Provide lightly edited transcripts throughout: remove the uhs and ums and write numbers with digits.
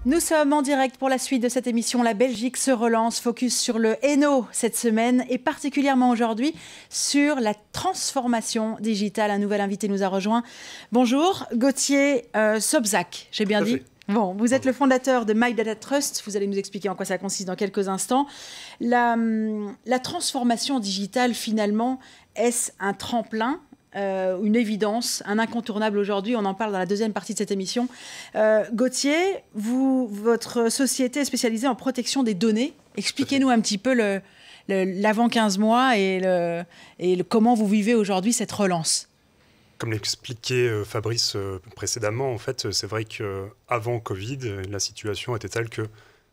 Nous sommes en direct pour la suite de cette émission. La Belgique se relance, focus sur le Hainaut cette semaine et particulièrement aujourd'hui sur la transformation digitale. Un nouvel invité nous a rejoint. Bonjour, Gauthier Sobczak, j'ai bien dit? Bon, vous êtes le fondateur de My Data Trust. Vous allez nous expliquer en quoi ça consiste dans quelques instants. La transformation digitale, finalement, est-ce un tremplin, une évidence, un incontournable aujourd'hui? On en parle dans la deuxième partie de cette émission. Gauthier, votre société est spécialisée en protection des données. Expliquez-nous un petit peu l'avant 15 mois et comment vous vivez aujourd'hui cette relance. Comme l'expliquait Fabrice précédemment, en fait, c'est vrai qu'avant Covid, la situation était telle que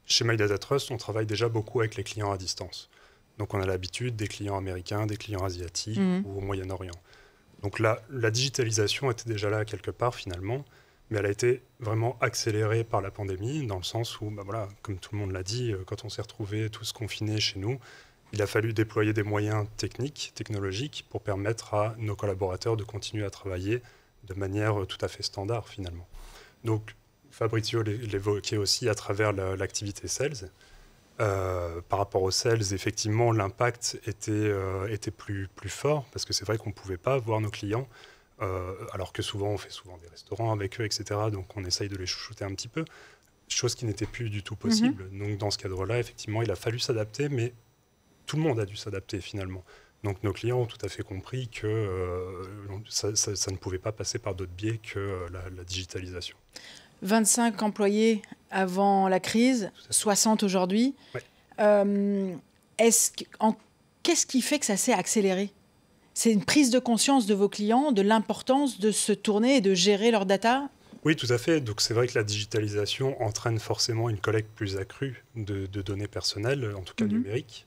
chez My Data Trust, on travaille déjà beaucoup avec les clients à distance. Donc on a l'habitude des clients américains, des clients asiatiques ou au Moyen-Orient. Donc la digitalisation était déjà là quelque part finalement, mais elle a été vraiment accélérée par la pandémie, dans le sens où, voilà, comme tout le monde l'a dit, quand on s'est retrouvés tous confinés chez nous, il a fallu déployer des moyens technologiques, pour permettre à nos collaborateurs de continuer à travailler de manière tout à fait standard finalement. Donc Fabrizio l'évoquait aussi à travers l'activité sales. Par rapport aux sales, effectivement, l'impact était plus fort, parce que c'est vrai qu'on ne pouvait pas voir nos clients, alors que souvent on fait souvent des restaurants avec eux, etc. Donc on essaye de les chouchouter un petit peu, chose qui n'était plus du tout possible. Donc dans ce cadre-là, effectivement, il a fallu s'adapter, mais tout le monde a dû s'adapter finalement. Donc nos clients ont tout à fait compris que ça ne pouvait pas passer par d'autres biais que la digitalisation. 25 employés avant la crise, 60 aujourd'hui. Ouais. Qu'est-ce qui fait que ça s'est accéléré? C'est une prise de conscience de vos clients, de l'importance de se tourner et de gérer leurs data? Oui, tout à fait. Donc c'est vrai que la digitalisation entraîne forcément une collecte plus accrue de données personnelles, en tout cas numériques.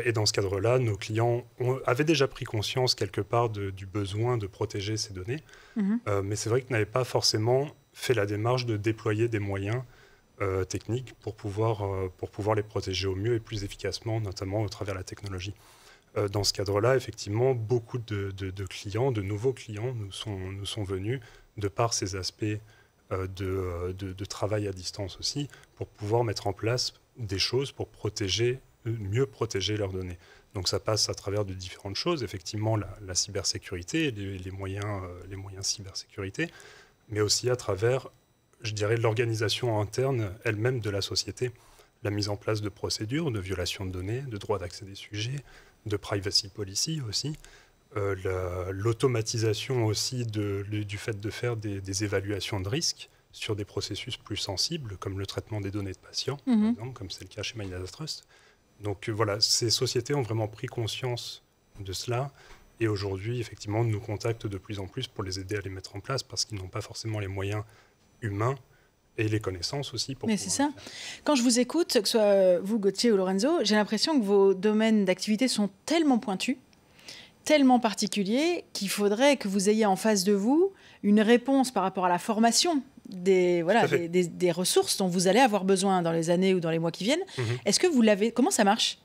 Et dans ce cadre-là, nos clients avaient déjà pris conscience quelque part du besoin de protéger ces données, mais c'est vrai qu'ils n'avaient pas forcément fait la démarche de déployer des moyens techniques pour pouvoir les protéger au mieux et plus efficacement, notamment au travers de la technologie. Dans ce cadre-là, effectivement, beaucoup de clients, de nouveaux clients nous sont venus de par ces aspects de travail à distance aussi, pour pouvoir mettre en place des choses pour mieux protéger leurs données. Donc ça passe à travers de différentes choses, effectivement la cybersécurité, les moyens cybersécurité, mais aussi à travers, je dirais, l'organisation interne elle-même de la société, la mise en place de procédures de violation de données, de droit d'accès des sujets, de privacy policy aussi, l'automatisation aussi du fait de faire des évaluations de risques sur des processus plus sensibles, comme le traitement des données de patients, par exemple, comme c'est le cas chez My Data Trust. Donc voilà, ces sociétés ont vraiment pris conscience de cela et aujourd'hui, effectivement, nous contactent de plus en plus pour les aider à les mettre en place parce qu'ils n'ont pas forcément les moyens humains et les connaissances aussi. Mais c'est ça. Quand je vous écoute, que ce soit vous, Gauthier ou Lorenzo, j'ai l'impression que vos domaines d'activité sont tellement pointus, tellement particuliers, qu'il faudrait que vous ayez en face de vous une réponse par rapport à la formation des ressources dont vous allez avoir besoin dans les années ou dans les mois qui viennent. Est-ce que vous l'avez? Comment ça marche?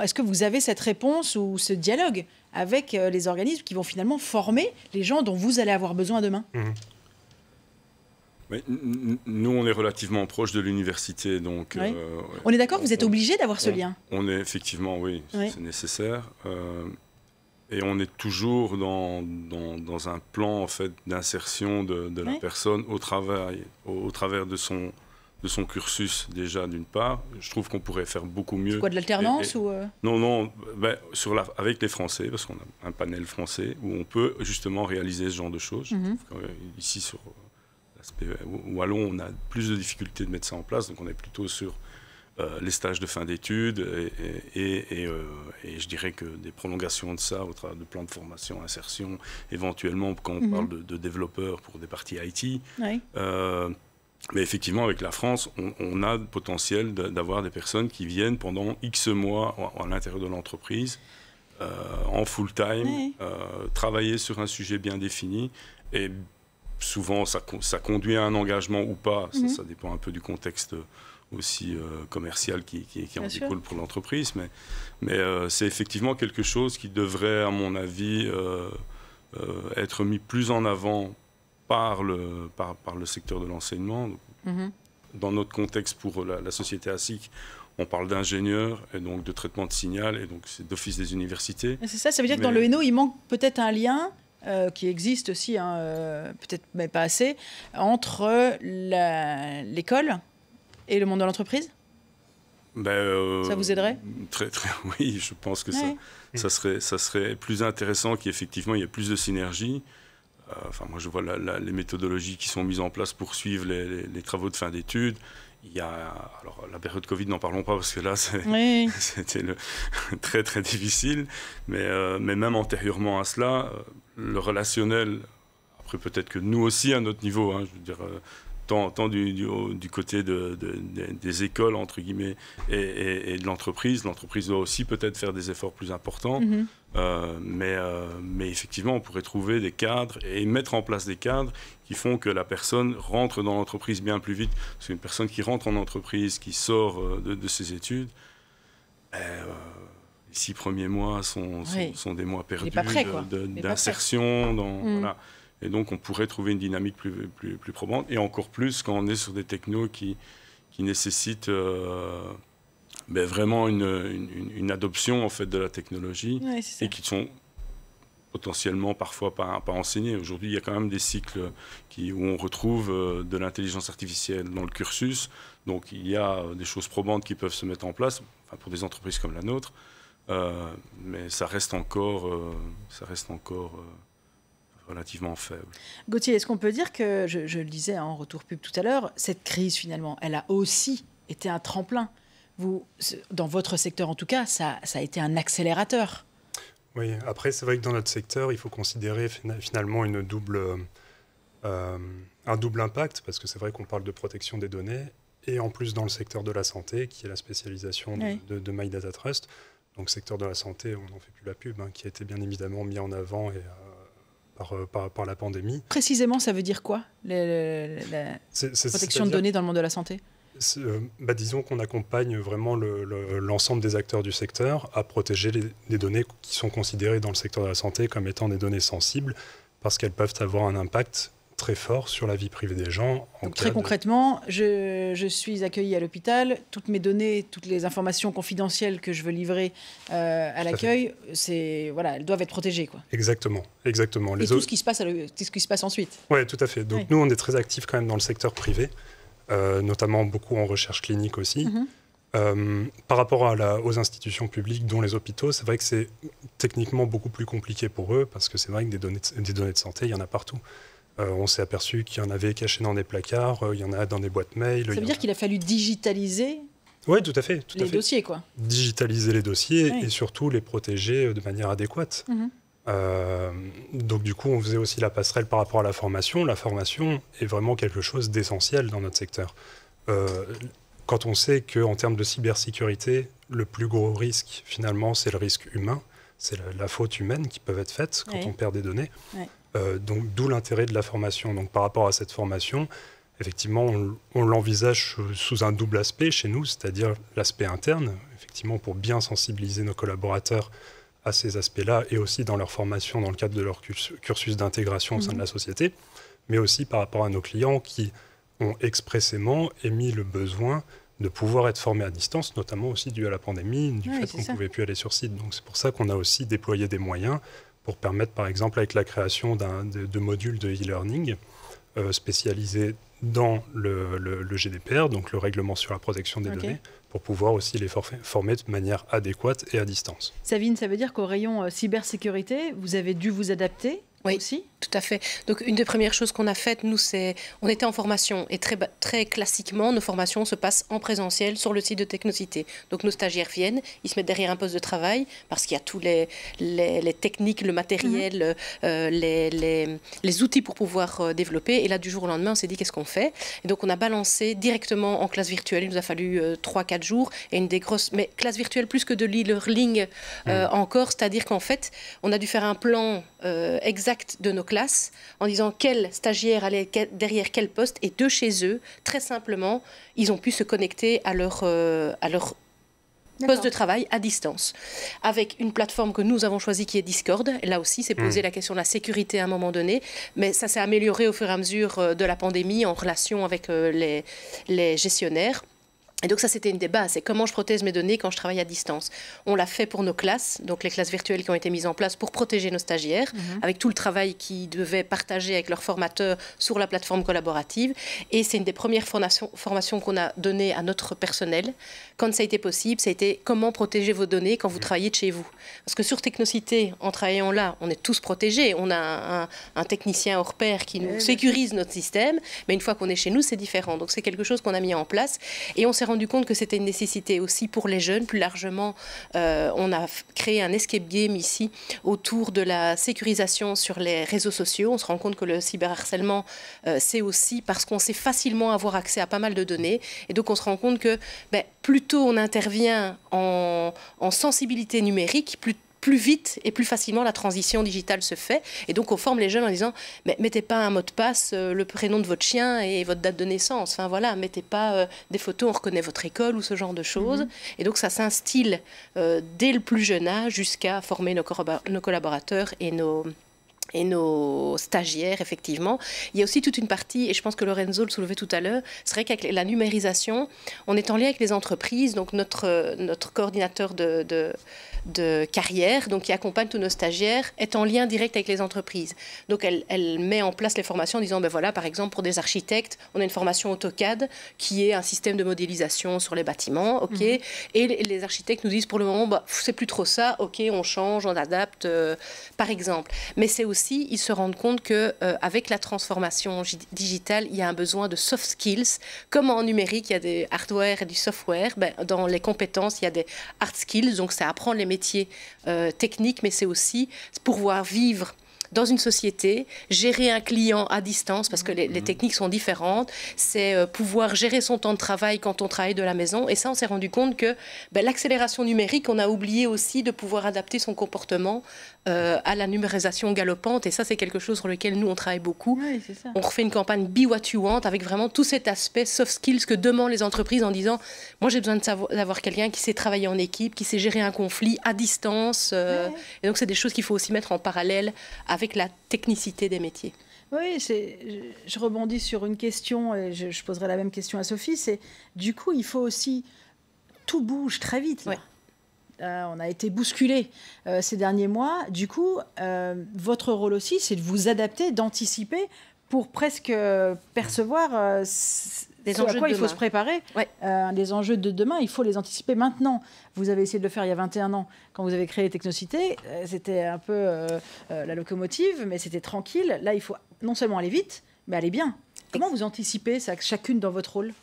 Est-ce que vous avez cette réponse ou ce dialogue avec les organismes qui vont finalement former les gens dont vous allez avoir besoin demain? Mais nous, on est relativement proche de l'université, donc... Oui. On est d'accord, vous êtes obligé d'avoir ce lien? On est effectivement, oui. C'est nécessaire. Et on est toujours dans un plan en fait, d'insertion de la personne au travers de son cursus déjà d'une part. Je trouve qu'on pourrait faire beaucoup mieux. C'est quoi, de l'alternance ou Non, avec les Français, parce qu'on a un panel français où on peut justement réaliser ce genre de choses. Ici, sur l'aspect wallon, on a plus de difficultés de mettre ça en place, donc on est plutôt sur les stages de fin d'études et je dirais que des prolongations de ça au travers de plans de formation, insertion, éventuellement quand on parle de développeurs pour des parties IT. Mais effectivement, avec la France, on a le potentiel d'avoir des personnes qui viennent pendant X mois à l'intérieur de l'entreprise, en full-time, travailler sur un sujet bien défini. Et souvent, ça conduit à un engagement ou pas. Ça dépend un peu du contexte aussi commercial qui en découle pour l'entreprise. Mais c'est effectivement quelque chose qui devrait, à mon avis, être mis plus en avant par le secteur de l'enseignement. dans notre contexte pour la société ASIC, on parle d'ingénieurs et donc de traitement de signal, et donc c'est d'office des universités. C'est ça veut dire que dans le Hainaut, il manque peut-être un lien qui existe aussi, peut-être mais pas assez, entre l'école et le monde de l'entreprise. Ça vous aiderait ? Oui, je pense que ça serait plus intéressant qu'effectivement il y ait plus de synergie. Moi, je vois les méthodologies qui sont mises en place pour suivre les travaux de fin d'études. Alors, la période Covid, n'en parlons pas, parce que là, c'était très, très difficile. Mais même antérieurement à cela, le relationnel, après peut-être que nous aussi, à notre niveau, je veux dire, tant du côté des écoles, entre guillemets, et de l'entreprise. L'entreprise doit aussi peut-être faire des efforts plus importants. Mais effectivement, on pourrait trouver des cadres et mettre en place des cadres qui font que la personne rentre dans l'entreprise bien plus vite. Parce qu'une personne qui rentre en entreprise, qui sort de ses études, les 6 premiers mois sont des mois perdus d'insertion. Voilà. Et donc, on pourrait trouver une dynamique plus probante. Et encore plus quand on est sur des technos qui nécessitent vraiment une adoption en fait, de la technologie et qui sont potentiellement parfois pas enseignés. Aujourd'hui, il y a quand même des cycles où on retrouve de l'intelligence artificielle dans le cursus. Donc, il y a des choses probantes qui peuvent se mettre en place, pour des entreprises comme la nôtre. Mais ça reste encore relativement faible. Gauthier, est-ce qu'on peut dire que, je le disais en retour pub tout à l'heure, cette crise finalement, elle a aussi été un tremplin. Dans votre secteur en tout cas, ça a été un accélérateur. Oui, après c'est vrai que dans notre secteur, il faut considérer finalement un double impact, parce que c'est vrai qu'on parle de protection des données, et en plus dans le secteur de la santé, qui est la spécialisation de My Data Trust. Donc secteur de la santé, on n'en fait plus la pub, qui a été bien évidemment mis en avant par la pandémie. Précisément, ça veut dire quoi, la protection de données dans le monde de la santé ? Disons qu'on accompagne vraiment l'ensemble des acteurs du secteur à protéger les données qui sont considérées dans le secteur de la santé comme étant des données sensibles, parce qu'elles peuvent avoir un impact très fort sur la vie privée des gens. Donc très concrètement, je suis accueilli à l'hôpital, toutes mes données, toutes les informations confidentielles que je veux livrer à l'accueil, elles doivent être protégées, quoi. Exactement. Et tout ce qui se passe ensuite. Oui, tout à fait. Donc nous, on est très actifs quand même dans le secteur privé. Notamment beaucoup en recherche clinique aussi. Par rapport aux institutions publiques, dont les hôpitaux, c'est vrai que c'est techniquement beaucoup plus compliqué pour eux, parce que c'est vrai que des données de santé, il y en a partout. On s'est aperçu qu'il y en avait cachés dans des placards, il y en a dans des boîtes mail. Ça veut dire qu'il a fallu digitaliser tout à fait. Les dossiers, quoi. Digitaliser les dossiers et surtout les protéger de manière adéquate. Donc du coup, on faisait aussi la passerelle par rapport à la formation. La formation est vraiment quelque chose d'essentiel dans notre secteur. Quand on sait qu'en termes de cybersécurité, le plus gros risque, finalement, c'est le risque humain, c'est la faute humaine qui peut être faite quand on perd des données. Donc d'où l'intérêt de la formation. Donc par rapport à cette formation, effectivement, on l'envisage sous un double aspect chez nous, c'est-à-dire l'aspect interne, effectivement, pour bien sensibiliser nos collaborateurs à ces aspects-là, et aussi dans leur formation dans le cadre de leur cursus d'intégration au sein de la société, mais aussi par rapport à nos clients qui ont expressément émis le besoin de pouvoir être formés à distance, notamment aussi dû à la pandémie, du fait qu'on ne pouvait plus aller sur site. Donc c'est pour ça qu'on a aussi déployé des moyens pour permettre, par exemple, avec la création de modules de e-learning spécialisés dans le GDPR, donc le règlement sur la protection des données, pour pouvoir aussi les former de manière adéquate et à distance. Savine, ça veut dire qu'au rayon cybersécurité, vous avez dû vous adapter aussi ? Tout à fait. Donc, une des premières choses qu'on a faites, nous, on était en formation. Et très classiquement, nos formations se passent en présentiel sur le site de Technocité. Donc, nos stagiaires viennent, ils se mettent derrière un poste de travail, parce qu'il y a tous les techniques, le matériel, les outils pour pouvoir développer. Et là, du jour au lendemain, on s'est dit, qu'est-ce qu'on fait ? Et donc, on a balancé directement en classe virtuelle. Il nous a fallu 3-4 jours. Et une des grosses... Mais classe virtuelle, plus que de l'e-learning encore. C'est-à-dire qu'en fait, on a dû faire un plan exact de nos classes en disant quel stagiaire allait derrière quel poste, et de chez eux, très simplement, ils ont pu se connecter à leur Poste de travail à distance, avec une plateforme que nous avons choisie qui est Discord. Et là aussi, c'est posé la question de la sécurité à un moment donné, mais ça s'est amélioré au fur et à mesure de la pandémie en relation avec les gestionnaires. Et donc ça, c'était une des bases, c'est comment je protège mes données quand je travaille à distance. On l'a fait pour nos classes, donc les classes virtuelles qui ont été mises en place pour protéger nos stagiaires, avec tout le travail qu'ils devaient partager avec leurs formateurs sur la plateforme collaborative. Et c'est une des premières formations qu'on a données à notre personnel. Quand ça a été possible, ça a été comment protéger vos données quand vous travaillez de chez vous. Parce que sur Technocité, en travaillant là, on est tous protégés. On a un technicien hors pair qui nous sécurise notre système, mais une fois qu'on est chez nous, c'est différent. Donc c'est quelque chose qu'on a mis en place. Et on s'est rendu compte que c'était une nécessité aussi pour les jeunes. Plus largement, on a créé un escape game ici autour de la sécurisation sur les réseaux sociaux. On se rend compte que le cyberharcèlement, c'est aussi parce qu'on sait facilement avoir accès à pas mal de données. Et donc on se rend compte que plus tôt on intervient en sensibilité numérique, plus vite et plus facilement la transition digitale se fait. Et donc, on forme les jeunes en disant, mais mettez pas un mot de passe, le prénom de votre chien et votre date de naissance. Enfin, voilà, mettez pas des photos, on reconnaît votre école ou ce genre de choses. Et donc, ça s'instille dès le plus jeune âge jusqu'à former nos collaborateurs et nos stagiaires, effectivement. Il y a aussi toute une partie, et je pense que Lorenzo le soulevait tout à l'heure, c'est vrai qu'avec la numérisation, on est en lien avec les entreprises, donc notre coordinateur de carrière, donc qui accompagne tous nos stagiaires, est en lien direct avec les entreprises. Donc elle met en place les formations en disant, voilà, par exemple, pour des architectes, on a une formation AutoCAD qui est un système de modélisation sur les bâtiments, ok, et les architectes nous disent, pour le moment, c'est plus trop ça, ok, on change, on adapte, par exemple. Mais c'est aussi, ils se rendent compte qu'avec la transformation digitale, il y a un besoin de soft skills. Comme en numérique, il y a des hardware et du software, dans les compétences, il y a des hard skills, donc c'est apprendre les métiers techniques, mais c'est aussi pouvoir vivre dans une société, gérer un client à distance, parce que les techniques sont différentes, c'est pouvoir gérer son temps de travail quand on travaille de la maison. Et ça, on s'est rendu compte que l'accélération numérique, on a oublié aussi de pouvoir adapter son comportement à la numérisation galopante. Et ça, c'est quelque chose sur lequel nous, on travaille beaucoup. Oui, c'est ça. On refait une campagne Be What You Want avec vraiment tout cet aspect soft skills que demandent les entreprises en disant, moi, j'ai besoin d'avoir quelqu'un qui sait travailler en équipe, qui sait gérer un conflit à distance. Et donc, c'est des choses qu'il faut aussi mettre en parallèle avec la technicité des métiers. Oui, je rebondis sur une question, et je poserai la même question à Sophie, c'est du coup, il faut aussi, tout bouge très vite. Ouais. On a été bousculés ces derniers mois. Du coup, votre rôle aussi, c'est de vous adapter, d'anticiper pour presque percevoir des enjeux à quoi de il faut se préparer. Ouais. Les enjeux de demain, il faut les anticiper maintenant. Vous avez essayé de le faire il y a 21 ans, quand vous avez créé Technocité. C'était un peu la locomotive, mais c'était tranquille. Là, il faut non seulement aller vite, mais aller bien. Comment vous anticipez ça, chacune dans votre rôle ?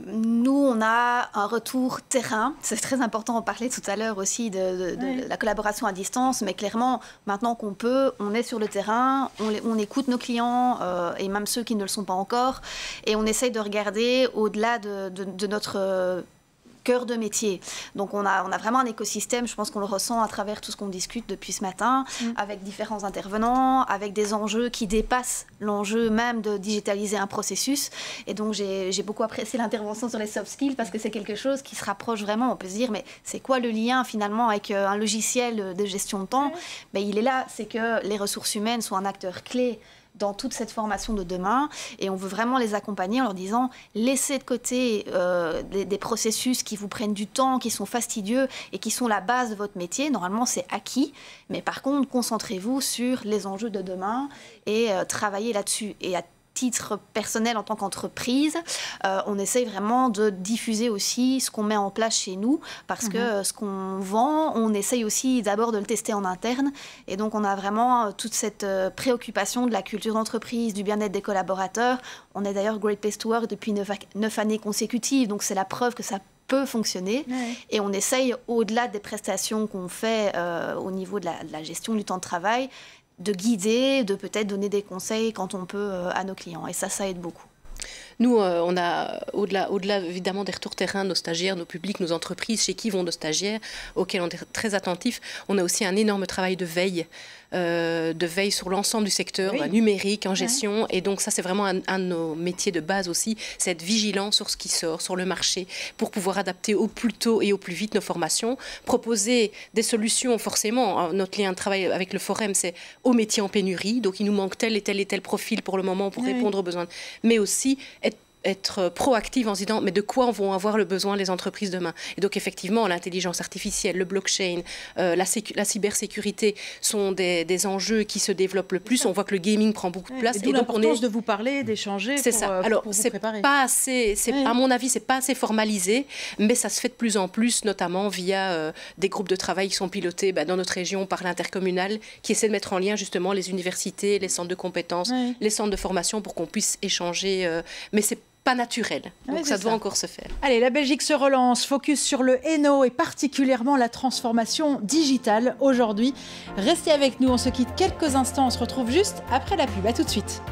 Nous, on a un retour terrain. C'est très important, on parlait tout à l'heure aussi de la collaboration à distance, mais clairement, maintenant qu'on peut, on est sur le terrain, on écoute nos clients, et même ceux qui ne le sont pas encore, et on essaye de regarder au-delà de notre cœur de métier. Donc on a vraiment un écosystème, je pense qu'on le ressent à travers tout ce qu'on discute depuis ce matin, avec différents intervenants, avec des enjeux qui dépassent l'enjeu même de digitaliser un processus. Et donc j'ai beaucoup apprécié l'intervention sur les soft skills parce que c'est quelque chose qui se rapproche vraiment. On peut se dire, mais c'est quoi le lien finalement avec un logiciel de gestion de temps ? Il est là, c'est que les ressources humaines sont un acteur clé dans toute cette formation de demain, et on veut vraiment les accompagner en leur disant, laissez de côté des processus qui vous prennent du temps, qui sont fastidieux et qui sont la base de votre métier. Normalement, c'est acquis, mais par contre, concentrez-vous sur les enjeux de demain et travaillez là-dessus. Et à titre personnel en tant qu'entreprise, on essaye vraiment de diffuser aussi ce qu'on met en place chez nous, parce que ce qu'on vend, on essaye aussi d'abord de le tester en interne, et donc on a vraiment toute cette préoccupation de la culture d'entreprise, du bien-être des collaborateurs. On est d'ailleurs Great Place to Work depuis 9 années consécutives, donc c'est la preuve que ça peut fonctionner. Et on essaye, au-delà des prestations qu'on fait au niveau de la gestion du temps de travail, de guider, de peut-être donner des conseils quand on peut à nos clients. Et ça aide beaucoup. Nous, on a, au-delà évidemment des retours terrain, nos stagiaires, nos publics, nos entreprises, chez qui vont nos stagiaires, auxquels on est très attentifs, on a aussi un énorme travail de veille de veille sur l'ensemble du secteur numérique, en gestion. Et donc ça, c'est vraiment un de nos métiers de base aussi, c'est être vigilant sur ce qui sort, sur le marché, pour pouvoir adapter au plus tôt et au plus vite nos formations, proposer des solutions forcément. Notre lien de travail avec le Forum, c'est aux métiers en pénurie, donc il nous manque tel et tel profil pour le moment pour répondre aux besoins, mais aussi être proactive en se disant mais de quoi vont avoir le besoin les entreprises demain. Et donc effectivement, l'intelligence artificielle, le blockchain, la cybersécurité sont des enjeux qui se développent le plus. On voit que le gaming prend beaucoup de place. Et d'où l'importance de vous parler, d'échanger. C'est ça. Alors, c'est pas assez, à mon avis, c'est pas assez formalisé, mais ça se fait de plus en plus, notamment via des groupes de travail qui sont pilotés dans notre région par l'intercommunal, qui essaient de mettre en lien justement les universités, les centres de compétences, les centres de formation pour qu'on puisse échanger. Mais c'est pas naturel, donc ça doit encore se faire. Allez, la Belgique se relance, focus sur le Hainaut et particulièrement la transformation digitale aujourd'hui. Restez avec nous, on se quitte quelques instants, on se retrouve juste après la pub. À tout de suite.